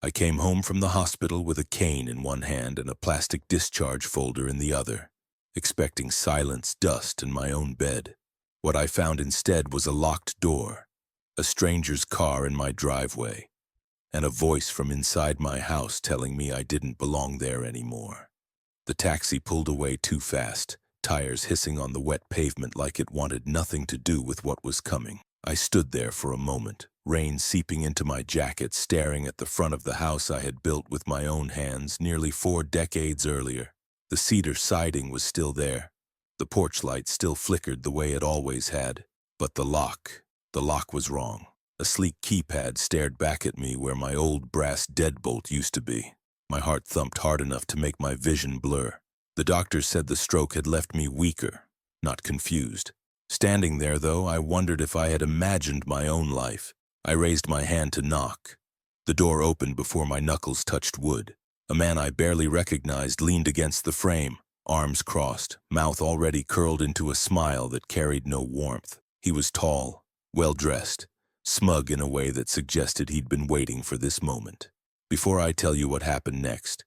I came home from the hospital with a cane in one hand and a plastic discharge folder in the other, expecting silence, dust, and my own bed. What I found instead was a locked door, a stranger's car in my driveway, and a voice from inside my house telling me I didn't belong there anymore. The taxi pulled away too fast, tires hissing on the wet pavement like it wanted nothing to do with what was coming. I stood there for a moment, rain seeping into my jacket, staring at the front of the house I had built with my own hands nearly 4 decades earlier. The cedar siding was still there. The porch light still flickered the way it always had. But the lock was wrong. A sleek keypad stared back at me where my old brass deadbolt used to be. My heart thumped hard enough to make my vision blur. The doctor said the stroke had left me weaker, not confused. Standing there, though, I wondered if I had imagined my own life. I raised my hand to knock. The door opened before my knuckles touched wood. A man I barely recognized leaned against the frame, arms crossed, mouth already curled into a smile that carried no warmth. He was tall, well-dressed, smug in a way that suggested he'd been waiting for this moment. Before I tell you what happened next,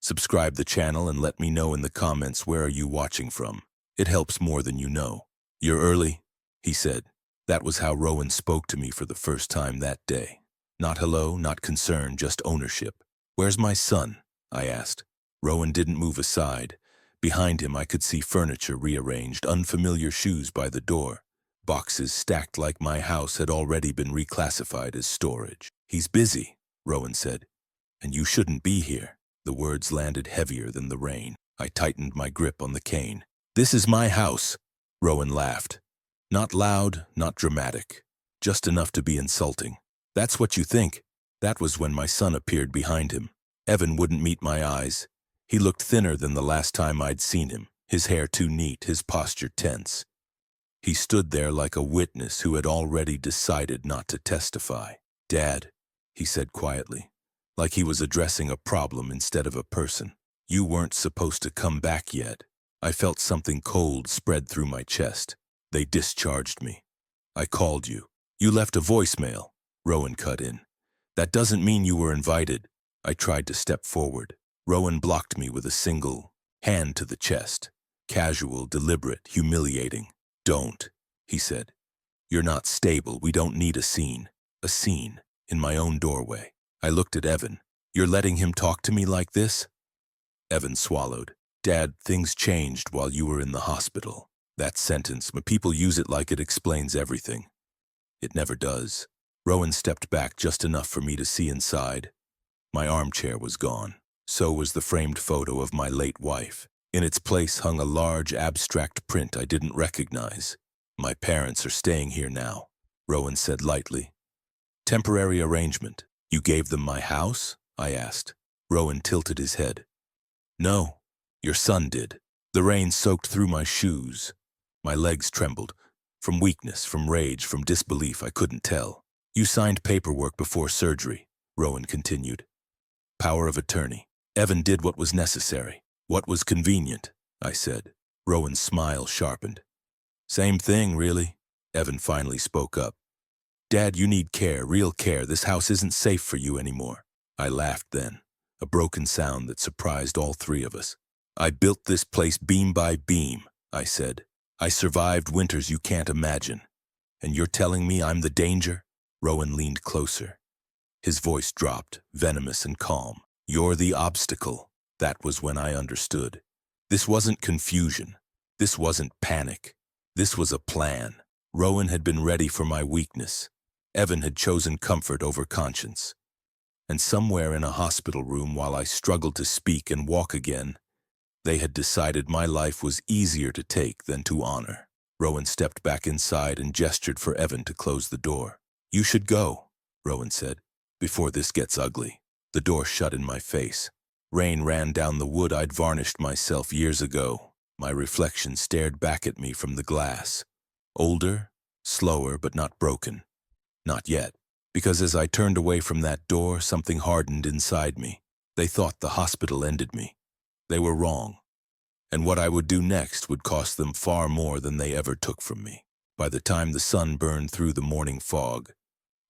subscribe the channel and let me know in the comments where are you watching from. It helps more than you know. "You're early," he said. That was how Rowan spoke to me for the first time that day. Not hello, not concern, just ownership. "Where's my son?" I asked. Rowan didn't move aside. Behind him I could see furniture rearranged, unfamiliar shoes by the door. Boxes stacked like my house had already been reclassified as storage. "He's busy," Rowan said. "And you shouldn't be here." The words landed heavier than the rain. I tightened my grip on the cane. "This is my house." Rowan laughed. Not loud, not dramatic, just enough to be insulting. "That's what you think." That was when my son appeared behind him. Evan wouldn't meet my eyes. He looked thinner than the last time I'd seen him, his hair too neat, his posture tense. He stood there like a witness who had already decided not to testify. "Dad," he said quietly, like he was addressing a problem instead of a person. "You weren't supposed to come back yet." I felt something cold spread through my chest. They discharged me. "I called you. You left a voicemail," Rowan cut in. "That doesn't mean you were invited." I tried to step forward. Rowan blocked me with a single hand to the chest. Casual, deliberate, humiliating. "Don't," he said. "You're not stable. We don't need a scene." A scene in my own doorway. I looked at Evan. "You're letting him talk to me like this?" Evan swallowed. "Dad, things changed while you were in the hospital." That sentence, people use it like it explains everything. It never does. Rowan stepped back just enough for me to see inside. My armchair was gone. So was the framed photo of my late wife. In its place hung a large, abstract print I didn't recognize. "My parents are staying here now," Rowan said lightly. "Temporary arrangement. You gave them my house?" I asked. Rowan tilted his head. "No. Your son did." The rain soaked through my shoes. My legs trembled. From weakness, from rage, from disbelief, I couldn't tell. "You signed paperwork before surgery," Rowan continued. "Power of attorney. Evan did what was necessary, what was convenient," I said. Rowan's smile sharpened. "Same thing, really." Evan finally spoke up. "Dad, you need care, real care. This house isn't safe for you anymore." I laughed then, a broken sound that surprised all three of us. "I built this place beam by beam," I said. "I survived winters you can't imagine. And you're telling me I'm the danger?" Rowan leaned closer. His voice dropped, venomous and calm. "You're the obstacle." That was when I understood. This wasn't confusion. This wasn't panic. This was a plan. Rowan had been ready for my weakness. Evan had chosen comfort over conscience. And somewhere in a hospital room, while I struggled to speak and walk again, they had decided my life was easier to take than to honor. Rowan stepped back inside and gestured for Evan to close the door. "You should go," Rowan said, "before this gets ugly." The door shut in my face. Rain ran down the wood I'd varnished myself years ago. My reflection stared back at me from the glass. Older, slower, but not broken. Not yet. Because as I turned away from that door, something hardened inside me. They thought the hospital ended me. They were wrong. And what I would do next would cost them far more than they ever took from me. By the time the sun burned through the morning fog,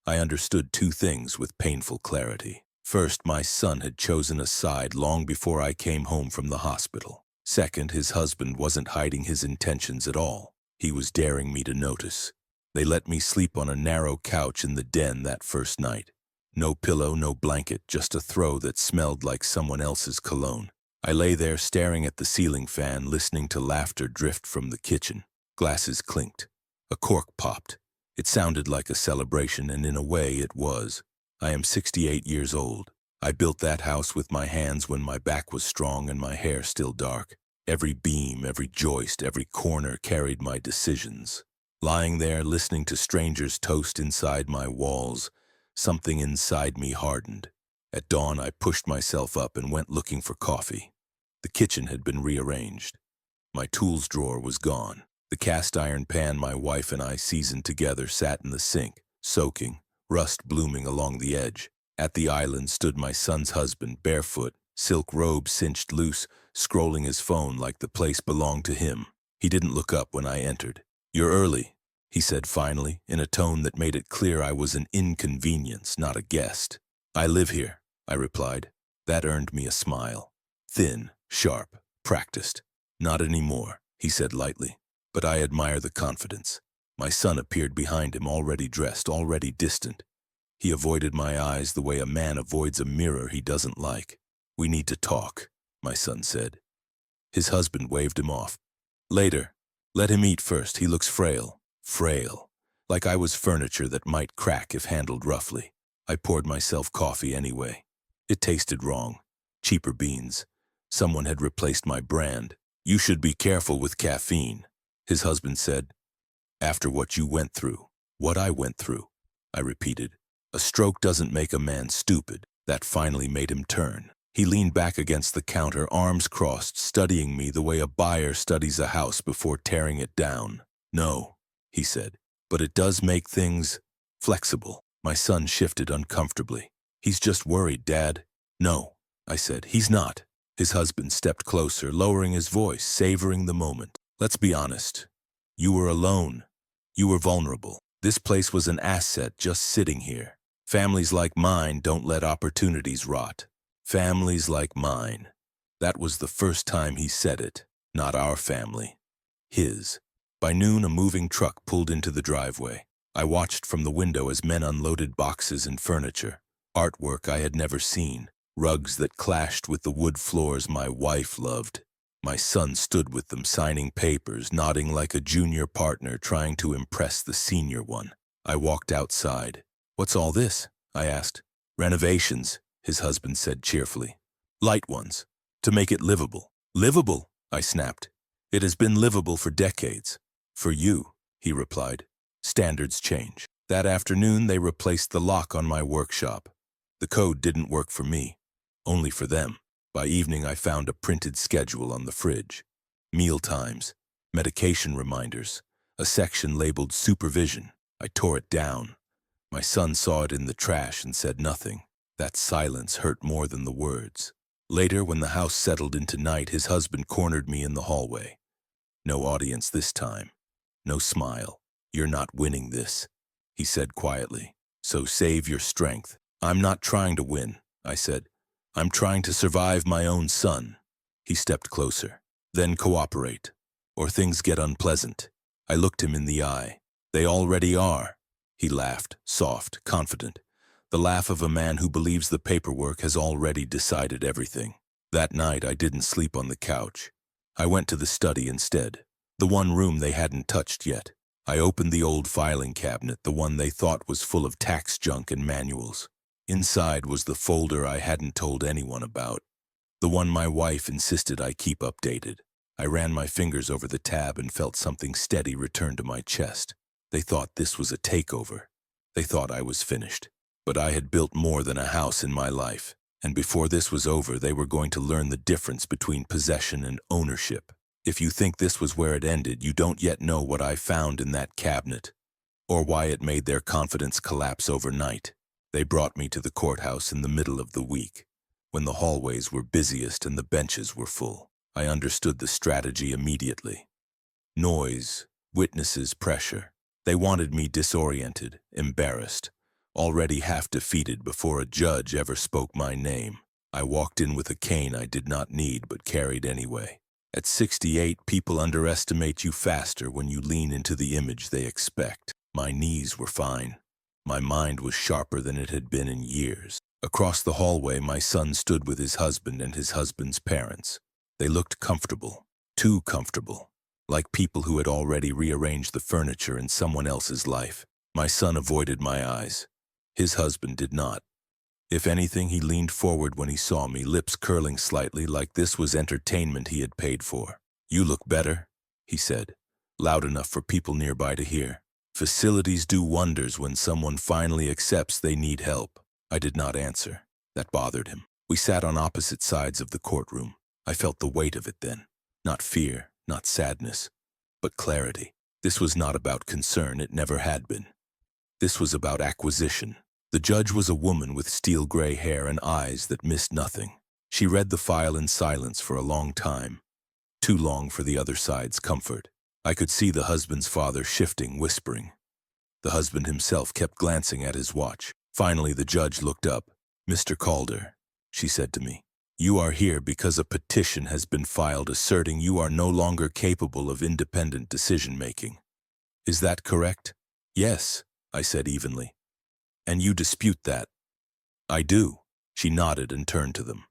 I understood two things with painful clarity. First, my son had chosen a side long before I came home from the hospital. Second, his husband wasn't hiding his intentions at all. He was daring me to notice. They let me sleep on a narrow couch in the den that first night. No pillow, no blanket, just a throw that smelled like someone else's cologne. I lay there staring at the ceiling fan, listening to laughter drift from the kitchen. Glasses clinked. A cork popped. It sounded like a celebration, and in a way it was. I am 68 years old. I built that house with my hands when my back was strong and my hair still dark. Every beam, every joist, every corner carried my decisions. Lying there, listening to strangers toast inside my walls, something inside me hardened. At dawn, I pushed myself up and went looking for coffee. The kitchen had been rearranged. My tools drawer was gone. The cast iron pan my wife and I seasoned together sat in the sink, soaking, rust blooming along the edge. At the island stood my son's husband, barefoot, silk robe cinched loose, scrolling his phone like the place belonged to him. He didn't look up when I entered. "You're early," he said finally, in a tone that made it clear I was an inconvenience, not a guest. "I live here," I replied. That earned me a smile. Thin, sharp, practiced. "Not anymore," he said lightly. But I admire the confidence. My son appeared behind him, already dressed, already distant. He avoided my eyes the way a man avoids a mirror he doesn't like. "We need to talk," my son said. His husband waved him off. "Later. Let him eat first. He looks frail." Frail. Like I was furniture that might crack if handled roughly. I poured myself coffee anyway. It tasted wrong. Cheaper beans. Someone had replaced my brand. "You should be careful with caffeine," his husband said. "After what you went through." "What I went through," I repeated. "A stroke doesn't make a man stupid." That finally made him turn. He leaned back against the counter, arms crossed, studying me the way a buyer studies a house before tearing it down. "No," he said, "but it does make things flexible." My son shifted uncomfortably. "He's just worried, Dad." "No," I said, "he's not." His husband stepped closer, lowering his voice, savoring the moment. "Let's be honest. You were alone. You were vulnerable. This place was an asset just sitting here. Families like mine don't let opportunities rot. Families like mine." That was the first time he said it. Not our family. His. By noon, a moving truck pulled into the driveway. I watched from the window as men unloaded boxes and furniture. Artwork I had never seen. Rugs that clashed with the wood floors my wife loved. My son stood with them, signing papers, nodding like a junior partner trying to impress the senior one. I walked outside. "What's all this?" I asked. "Renovations," his husband said cheerfully. "Light ones, to make it livable." "Livable?" I snapped. "It has been livable for decades." "For you," he replied. "Standards change." That afternoon, they replaced the lock on my workshop. The code didn't work for me, only for them. By evening, I found a printed schedule on the fridge. Meal times, medication reminders, a section labeled supervision. I tore it down. My son saw it in the trash and said nothing. That silence hurt more than the words. Later, when the house settled into night, his husband cornered me in the hallway. "No audience this time. No smile. You're not winning this," he said quietly. "So save your strength." "I'm not trying to win," I said. "I'm trying to survive my own son." He stepped closer. "Then cooperate, or things get unpleasant." I looked him in the eye. "They already are." He laughed, soft, confident. The laugh of a man who believes the paperwork has already decided everything. That night, I didn't sleep on the couch. I went to the study instead, the one room they hadn't touched yet. I opened the old filing cabinet, the one they thought was full of tax junk and manuals. Inside was the folder I hadn't told anyone about, the one my wife insisted I keep updated. I ran my fingers over the tab and felt something steady return to my chest. They thought this was a takeover. They thought I was finished. But I had built more than a house in my life, and before this was over, they were going to learn the difference between possession and ownership. If you think this was where it ended, you don't yet know what I found in that cabinet, or why it made their confidence collapse overnight. They brought me to the courthouse in the middle of the week, when the hallways were busiest and the benches were full. I understood the strategy immediately. Noise, witnesses, pressure. They wanted me disoriented, embarrassed, already half defeated before a judge ever spoke my name. I walked in with a cane I did not need but carried anyway. At 68, people underestimate you faster when you lean into the image they expect. My knees were fine. My mind was sharper than it had been in years. Across the hallway, my son stood with his husband and his husband's parents. They looked comfortable, too comfortable, like people who had already rearranged the furniture in someone else's life. My son avoided my eyes. His husband did not. If anything, he leaned forward when he saw me, lips curling slightly like this was entertainment he had paid for. "You look better," he said, loud enough for people nearby to hear. Facilities do wonders when someone finally accepts they need help. I did not answer. That bothered him. We sat on opposite sides of the courtroom. I felt the weight of it then. Not fear, not sadness, but clarity. This was not about concern, it never had been. This was about acquisition. The judge was a woman with steel gray hair and eyes that missed nothing. She read the file in silence for a long time, too long for the other side's comfort. I could see the husband's father shifting, whispering. The husband himself kept glancing at his watch. Finally, the judge looked up. "Mr. Calder," she said to me, "you are here because a petition has been filed asserting you are no longer capable of independent decision-making. Is that correct?" "Yes," I said evenly. "And you dispute that?" "I do." She nodded and turned to them.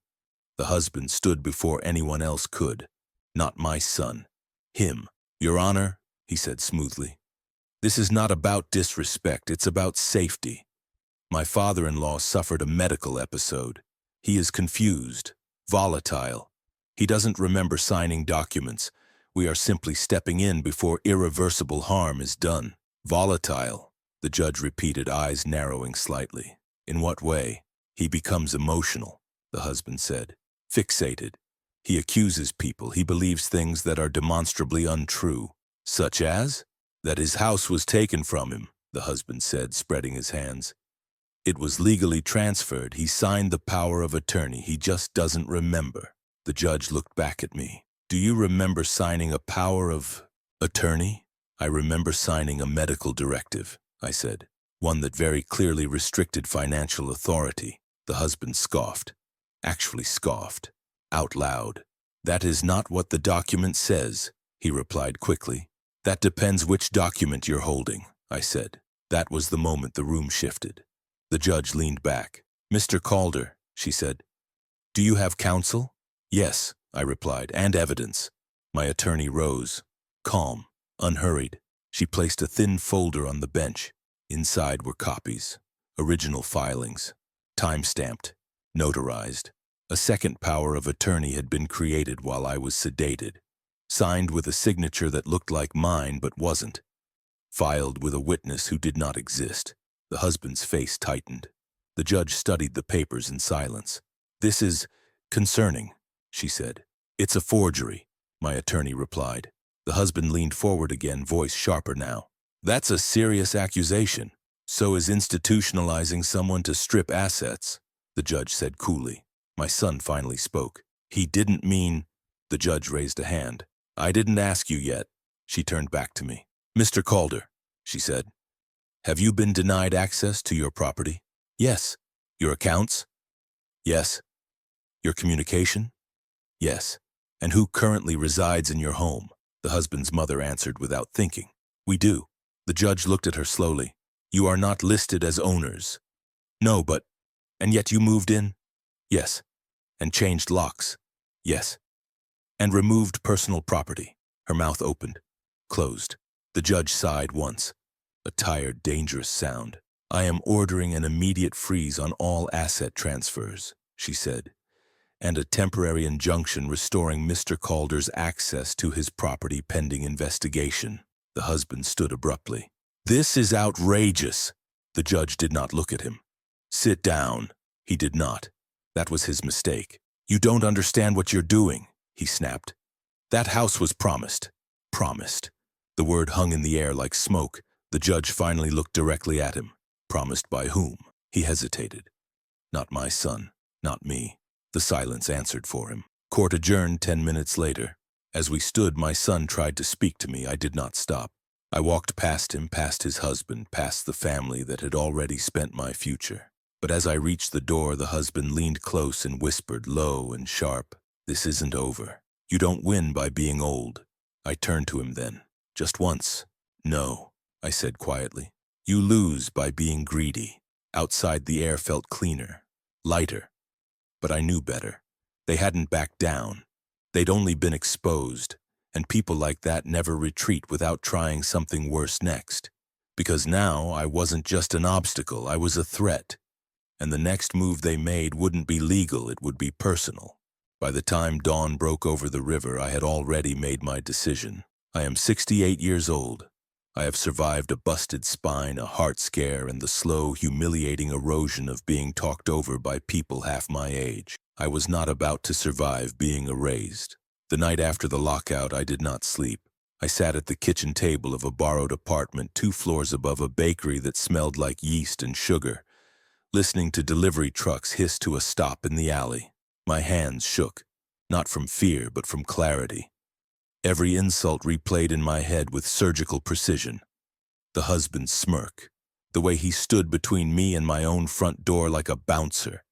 The husband stood before anyone else could. Not my son. Him. "Your Honor," he said smoothly, "this is not about disrespect, it's about safety. My father-in-law suffered a medical episode. He is confused, volatile. He doesn't remember signing documents. We are simply stepping in before irreversible harm is done." "Volatile," the judge repeated, eyes narrowing slightly. "In what way?" "He becomes emotional," the husband said. "Fixated. He accuses people. He believes things that are demonstrably untrue." "Such as?" "That his house was taken from him," the husband said, spreading his hands. "It was legally transferred. He signed the power of attorney. He just doesn't remember." The judge looked back at me. "Do you remember signing a power of attorney?" "I remember signing a medical directive," I said. "One that very clearly restricted financial authority." The husband scoffed. Actually scoffed. Out loud. "That is not what the document says," he replied quickly. "That depends which document you're holding," I said. That was the moment the room shifted. The judge leaned back. "Mr. Calder," she said, "do you have counsel?" "Yes," I replied, "and evidence." My attorney rose. Calm, unhurried. She placed a thin folder on the bench. Inside were copies, original filings, time-stamped, notarized. A second power of attorney had been created while I was sedated, signed with a signature that looked like mine but wasn't, filed with a witness who did not exist. The husband's face tightened. The judge studied the papers in silence. "This is concerning," she said. "It's a forgery," my attorney replied. The husband leaned forward again, voice sharper now. "That's a serious accusation. So is institutionalizing someone to strip assets," the judge said coolly. My son finally spoke. "He didn't mean—" The judge raised a hand. "I didn't ask you yet." She turned back to me. "Mr. Calder," she said, "have you been denied access to your property?" "Yes." "Your accounts?" "Yes." "Your communication?" "Yes." "And who currently resides in your home?" The husband's mother answered without thinking. "We do." The judge looked at her slowly. "You are not listed as owners." "No, but—" "And yet you moved in?" "Yes." "And changed locks?" "Yes." "And removed personal property?" Her mouth opened, closed. The judge sighed once. A tired, dangerous sound. "I am ordering an immediate freeze on all asset transfers," she said, "and a temporary injunction restoring Mr. Calder's access to his property pending investigation." The husband stood abruptly. "This is outrageous." The judge did not look at him. "Sit down." He did not. That was his mistake. "You don't understand what you're doing," he snapped. "That house was promised." Promised. The word hung in the air like smoke. The judge finally looked directly at him. Promised by whom? He hesitated. "Not my son. Not me." The silence answered for him. Court adjourned 10 minutes later. As we stood, my son tried to speak to me. I did not stop. I walked past him, past his husband, past the family that had already spent my future. But as I reached the door, the husband leaned close and whispered, low and sharp, "This isn't over. You don't win by being old." I turned to him then. "Just once." "No," I said quietly. "You lose by being greedy." Outside, the air felt cleaner, lighter. But I knew better. They hadn't backed down. They'd only been exposed. And people like that never retreat without trying something worse next. Because now I wasn't just an obstacle, I was a threat. And the next move they made wouldn't be legal, it would be personal. By the time dawn broke over the river, I had already made my decision. I am 68 years old. I have survived a busted spine, a heart scare, and the slow, humiliating erosion of being talked over by people half my age. I was not about to survive being erased. The night after the lockout, I did not sleep. I sat at the kitchen table of a borrowed apartment 2 floors above a bakery that smelled like yeast and sugar, listening to delivery trucks hiss to a stop in the alley. My hands shook, not from fear, but from clarity. Every insult replayed in my head with surgical precision. The husband's smirk, the way he stood between me and my own front door like a bouncer,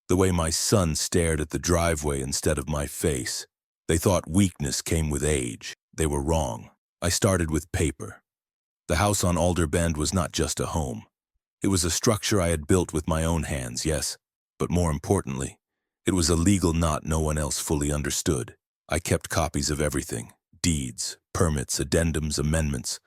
the way my son stared at the driveway instead of my face. They thought weakness came with age. They were wrong. I started with paper. The house on Alder Bend was not just a home. It was a structure I had built with my own hands, yes, but more importantly, it was a legal knot no one else fully understood. I kept copies of everything: deeds, permits, addendums, amendments,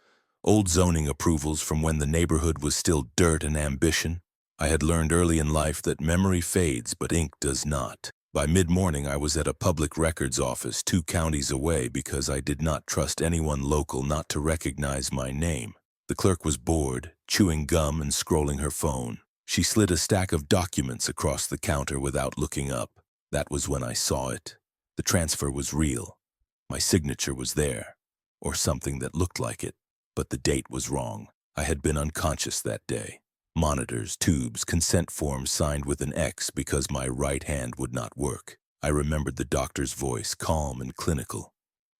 old zoning approvals from when the neighborhood was still dirt and ambition. I had learned early in life that memory fades, but ink does not. By mid-morning, I was at a public records office 2 counties away because I did not trust anyone local not to recognize my name. The clerk was bored, chewing gum and scrolling her phone. She slid a stack of documents across the counter without looking up. That was when I saw it. The transfer was real. My signature was there, or something that looked like it, but the date was wrong. I had been unconscious that day. Monitors, tubes, consent forms signed with an X because my right hand would not work. I remembered the doctor's voice, calm and clinical,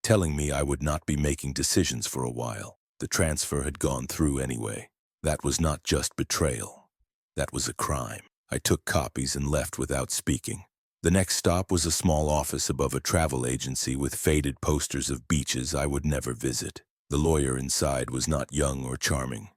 telling me I would not be making decisions for a while. The transfer had gone through anyway. That was not just betrayal. That was a crime. I took copies and left without speaking. The next stop was a small office above a travel agency with faded posters of beaches I would never visit. The lawyer inside was not young or charming.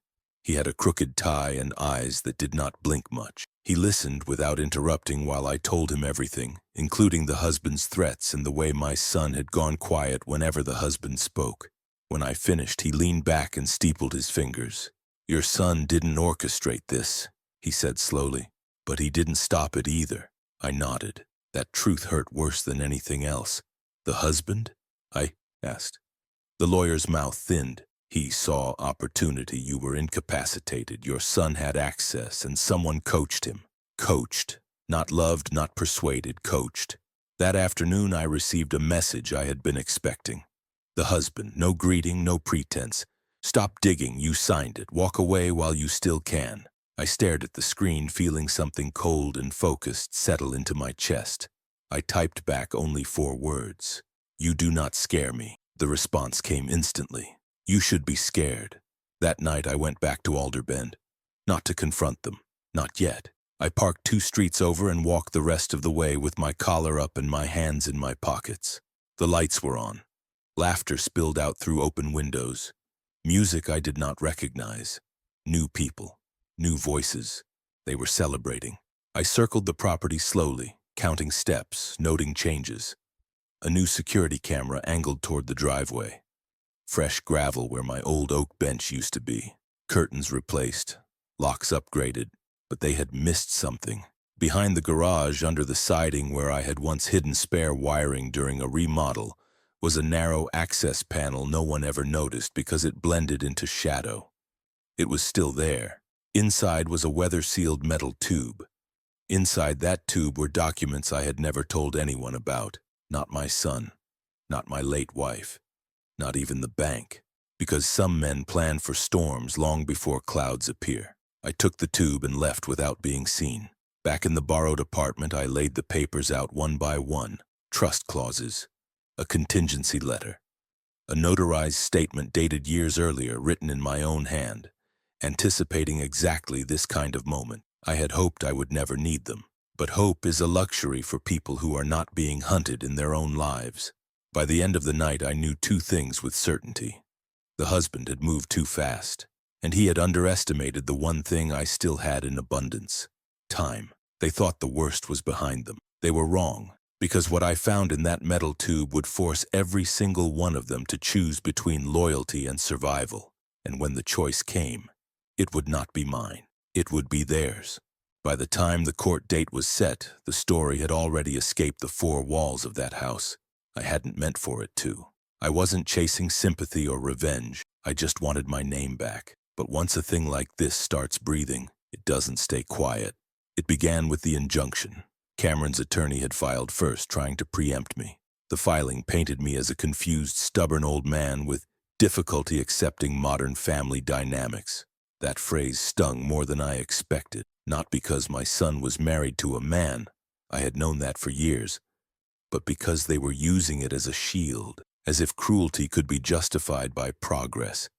He had a crooked tie and eyes that did not blink much. He listened without interrupting while I told him everything, including the husband's threats and the way my son had gone quiet whenever the husband spoke. When I finished, he leaned back and steepled his fingers. "Your son didn't orchestrate this," he said slowly, "but he didn't stop it either." I nodded. That truth hurt worse than anything else. "The husband?" I asked. The lawyer's mouth thinned. "He saw opportunity. You were incapacitated. Your son had access, and someone coached him." Coached. Not loved, not persuaded, coached. That afternoon I received a message I had been expecting. The husband, no greeting, no pretense. "Stop digging, you signed it. Walk away while you still can." I stared at the screen, feeling something cold and focused settle into my chest. I typed back only 4 words. "You do not scare me." The response came instantly. "You should be scared." That night I went back to Alder Bend. Not to confront them. Not yet. I parked 2 streets over and walked the rest of the way with my collar up and my hands in my pockets. The lights were on. Laughter spilled out through open windows. Music I did not recognize. New people. New voices. They were celebrating. I circled the property slowly, counting steps, noting changes. A new security camera angled toward the driveway. Fresh gravel where my old oak bench used to be. Curtains replaced. Locks upgraded. But they had missed something. Behind the garage, under the siding where I had once hidden spare wiring during a remodel, was a narrow access panel no one ever noticed because it blended into shadow. It was still there. Inside was a weather-sealed metal tube. Inside that tube were documents I had never told anyone about. Not my son. Not my late wife. Not even the bank. Because some men plan for storms long before clouds appear. I took the tube and left without being seen. Back in the borrowed apartment, I laid the papers out one by one. Trust clauses. A contingency letter. A notarized statement dated years earlier, written in my own hand, anticipating exactly this kind of moment. I had hoped I would never need them. But hope is a luxury for people who are not being hunted in their own lives. By the end of the night, I knew two things with certainty. The husband had moved too fast, and he had underestimated the one thing I still had in abundance: time. They thought the worst was behind them. They were wrong, because what I found in that metal tube would force every single one of them to choose between loyalty and survival. And when the choice came, it would not be mine. It would be theirs. By the time the court date was set, the story had already escaped the four walls of that house. I hadn't meant for it to. I wasn't chasing sympathy or revenge. I just wanted my name back. But once a thing like this starts breathing, it doesn't stay quiet. It began with the injunction. Cameron's attorney had filed first, trying to preempt me. The filing painted me as a confused, stubborn old man with difficulty accepting modern family dynamics. That phrase stung more than I expected, not because my son was married to a man, I had known that for years, but because they were using it as a shield, as if cruelty could be justified by progress,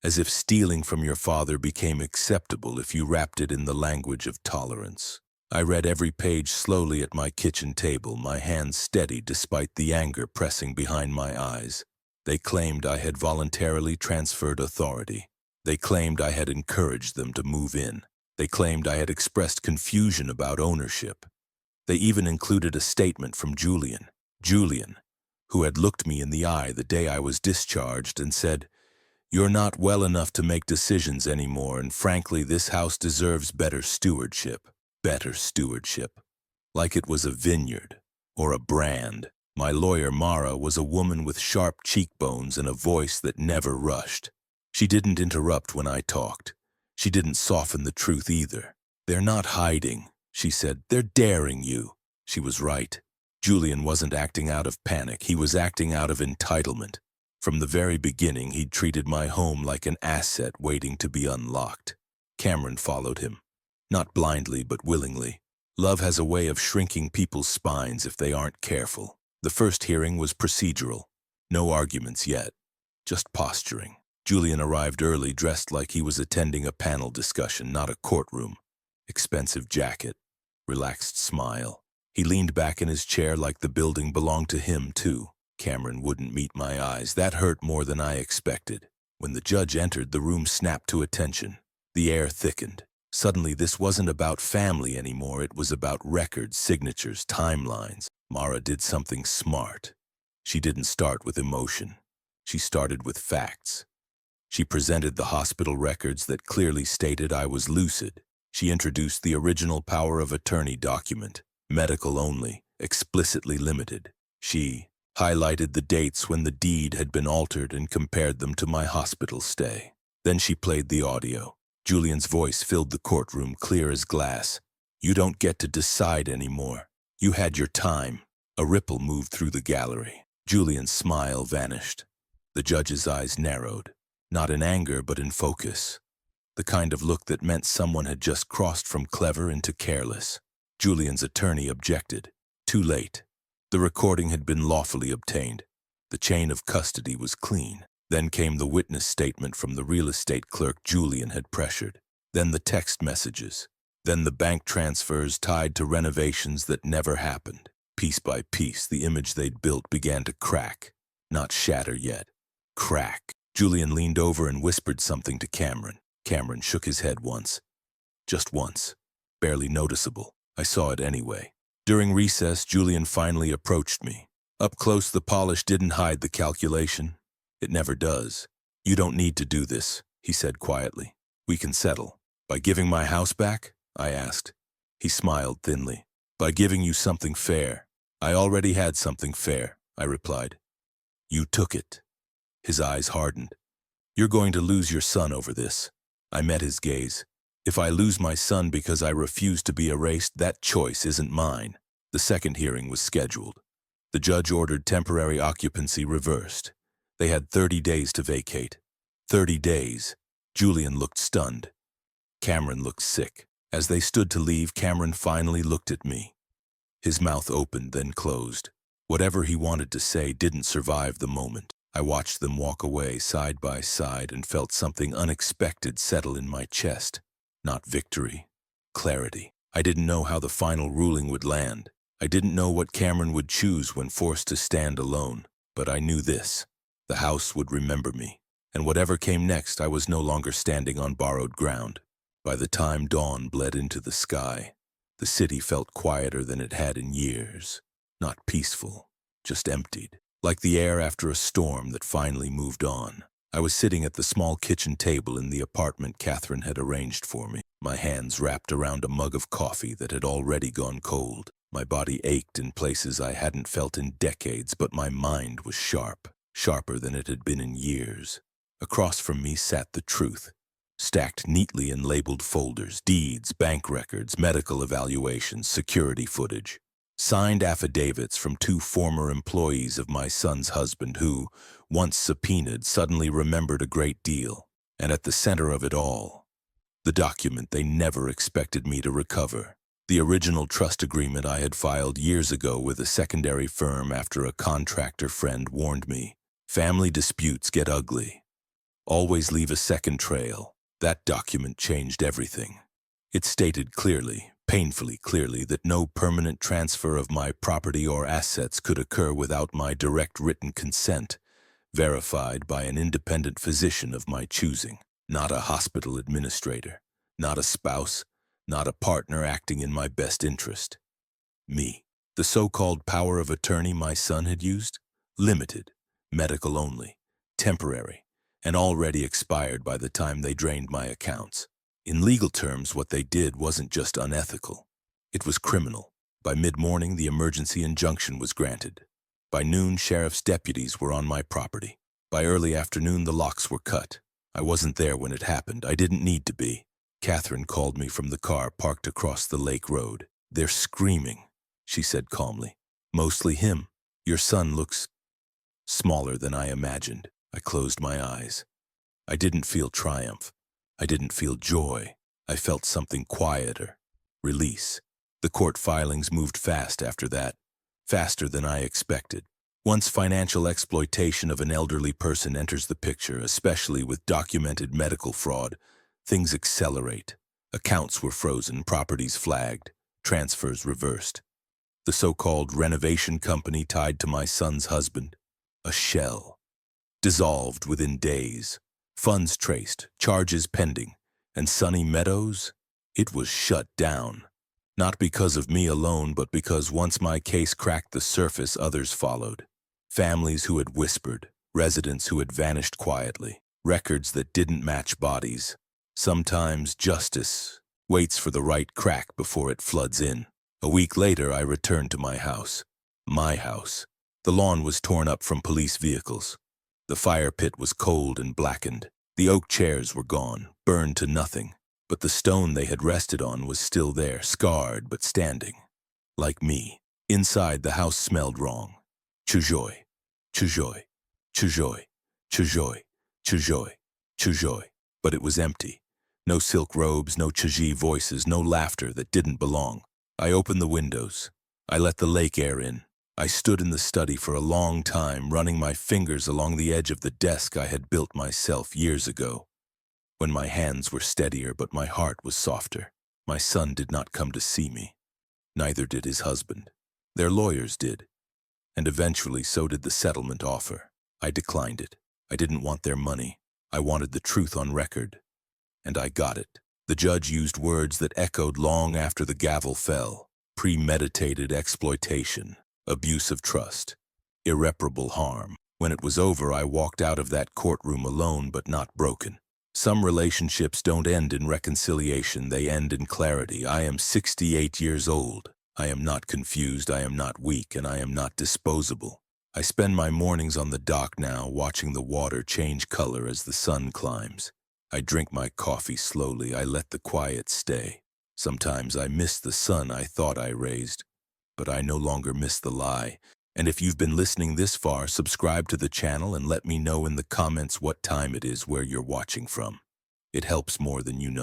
as if stealing from your father became acceptable if you wrapped it in the language of tolerance. I read every page slowly at my kitchen table, my hands steady despite the anger pressing behind my eyes. They claimed I had voluntarily transferred authority. They claimed I had encouraged them to move in. They claimed I had expressed confusion about ownership. They even included a statement from Julian, who had looked me in the eye the day I was discharged and said, "You're not well enough to make decisions anymore, and frankly, this house deserves better stewardship." Better stewardship. Like it was a vineyard or a brand. My lawyer, Mara, was a woman with sharp cheekbones and a voice that never rushed. She didn't interrupt when I talked. She didn't soften the truth either. "They're not hiding," she said. "They're daring you." She was right. Julian wasn't acting out of panic. He was acting out of entitlement. From the very beginning, he'd treated my home like an asset waiting to be unlocked. Cameron followed him. Not blindly, but willingly. Love has a way of shrinking people's spines if they aren't careful. The first hearing was procedural. No arguments yet. Just posturing. Julian arrived early, dressed like he was attending a panel discussion, not a courtroom. Expensive jacket. Relaxed smile. He leaned back in his chair like the building belonged to him, too. Cameron wouldn't meet my eyes. That hurt more than I expected. When the judge entered, the room snapped to attention. The air thickened. Suddenly, this wasn't about family anymore. It was about records, signatures, timelines. Mara did something smart. She didn't start with emotion. She started with facts. She presented the hospital records that clearly stated I was lucid. She introduced the original power of attorney document, medical only, explicitly limited. She highlighted the dates when the deed had been altered and compared them to my hospital stay. Then she played the audio. Julian's voice filled the courtroom, clear as glass. "You don't get to decide anymore. You had your time." A ripple moved through the gallery. Julian's smile vanished. The judge's eyes narrowed, not in anger but in focus. The kind of look that meant someone had just crossed from clever into careless. Julian's attorney objected. Too late. The recording had been lawfully obtained. The chain of custody was clean. Then came the witness statement from the real estate clerk Julian had pressured. Then the text messages. Then the bank transfers tied to renovations that never happened. Piece by piece, the image they'd built began to crack. Not shatter yet. Crack. Julian leaned over and whispered something to Cameron. Cameron shook his head once. Just once. Barely noticeable. I saw it anyway. During recess, Julian finally approached me. Up close, the polish didn't hide the calculation. It never does. "You don't need to do this," he said quietly. "We can settle." "By giving my house back?" I asked. He smiled thinly. "By giving you something fair." "I already had something fair," I replied. "You took it." His eyes hardened. "You're going to lose your son over this." I met his gaze. "If I lose my son because I refuse to be erased, that choice isn't mine." The second hearing was scheduled. The judge ordered temporary occupancy reversed. They had 30 days to vacate. 30 days. Julian looked stunned. Cameron looked sick. As they stood to leave, Cameron finally looked at me. His mouth opened, then closed. Whatever he wanted to say didn't survive the moment. I watched them walk away side by side and felt something unexpected settle in my chest. Not victory, clarity. I didn't know how the final ruling would land. I didn't know what Cameron would choose when forced to stand alone. But I knew this. The house would remember me. And whatever came next, I was no longer standing on borrowed ground. By the time dawn bled into the sky, the city felt quieter than it had in years. Not peaceful, just emptied. Like the air after a storm that finally moved on. I was sitting at the small kitchen table in the apartment Catherine had arranged for me, my hands wrapped around a mug of coffee that had already gone cold. My body ached in places I hadn't felt in decades, but my mind was sharp, sharper than it had been in years. Across from me sat the truth, stacked neatly in labeled folders, deeds, bank records, medical evaluations, security footage. Signed affidavits from 2 former employees of my son's husband who, once subpoenaed, suddenly remembered a great deal. And at the center of it all, the document they never expected me to recover. The original trust agreement I had filed years ago with a secondary firm after a contractor friend warned me. Family disputes get ugly. Always leave a second trail. That document changed everything. It stated clearly, painfully clearly, that no permanent transfer of my property or assets could occur without my direct written consent, verified by an independent physician of my choosing. Not a hospital administrator, not a spouse, not a partner acting in my best interest. Me. The so-called power of attorney my son had used? Limited, medical only, temporary, and already expired by the time they drained my accounts. In legal terms, what they did wasn't just unethical. It was criminal. By mid-morning, the emergency injunction was granted. By noon, sheriff's deputies were on my property. By early afternoon, the locks were cut. I wasn't there when it happened. I didn't need to be. Catherine called me from the car parked across the lake road. "They're screaming," she said calmly. "Mostly him. Your son looks smaller than I imagined." I closed my eyes. I didn't feel triumph. I didn't feel joy. I felt something quieter. Release. The court filings moved fast after that. Faster than I expected. Once financial exploitation of an elderly person enters the picture, especially with documented medical fraud, things accelerate. Accounts were frozen, properties flagged, transfers reversed. The so-called renovation company tied to my son's husband, a shell, dissolved within days. Funds traced, charges pending, and Sunny Meadows? It was shut down. Not because of me alone, but because once my case cracked the surface, others followed. Families who had whispered, residents who had vanished quietly, records that didn't match bodies. Sometimes justice waits for the right crack before it floods in. A week later, I returned to my house. My house. The lawn was torn up from police vehicles. The fire pit was cold and blackened. The oak chairs were gone, burned to nothing. But the stone they had rested on was still there, scarred but standing. Like me. Inside, the house smelled wrong. Chujoy, chujoy, chujoy, chujoy, chujoy, chujoy. But it was empty. No silk robes, no chaji voices, no laughter that didn't belong. I opened the windows. I let the lake air in. I stood in the study for a long time, running my fingers along the edge of the desk I had built myself years ago. When my hands were steadier, but my heart was softer. My son did not come to see me. Neither did his husband. Their lawyers did. And eventually so did the settlement offer. I declined it. I didn't want their money. I wanted the truth on record. And I got it. The judge used words that echoed long after the gavel fell. Premeditated exploitation. Abuse of trust. Irreparable harm. When it was over, I walked out of that courtroom alone but not broken. Some relationships don't end in reconciliation, they end in clarity. I am 68 years old. I am not confused, I am not weak, and I am not disposable. I spend my mornings on the dock now, watching the water change color as the sun climbs. I drink my coffee slowly, I let the quiet stay. Sometimes I miss the son I thought I raised, but I no longer miss the lie. And if you've been listening this far, subscribe to the channel and let me know in the comments what time it is where you're watching from. It helps more than you know.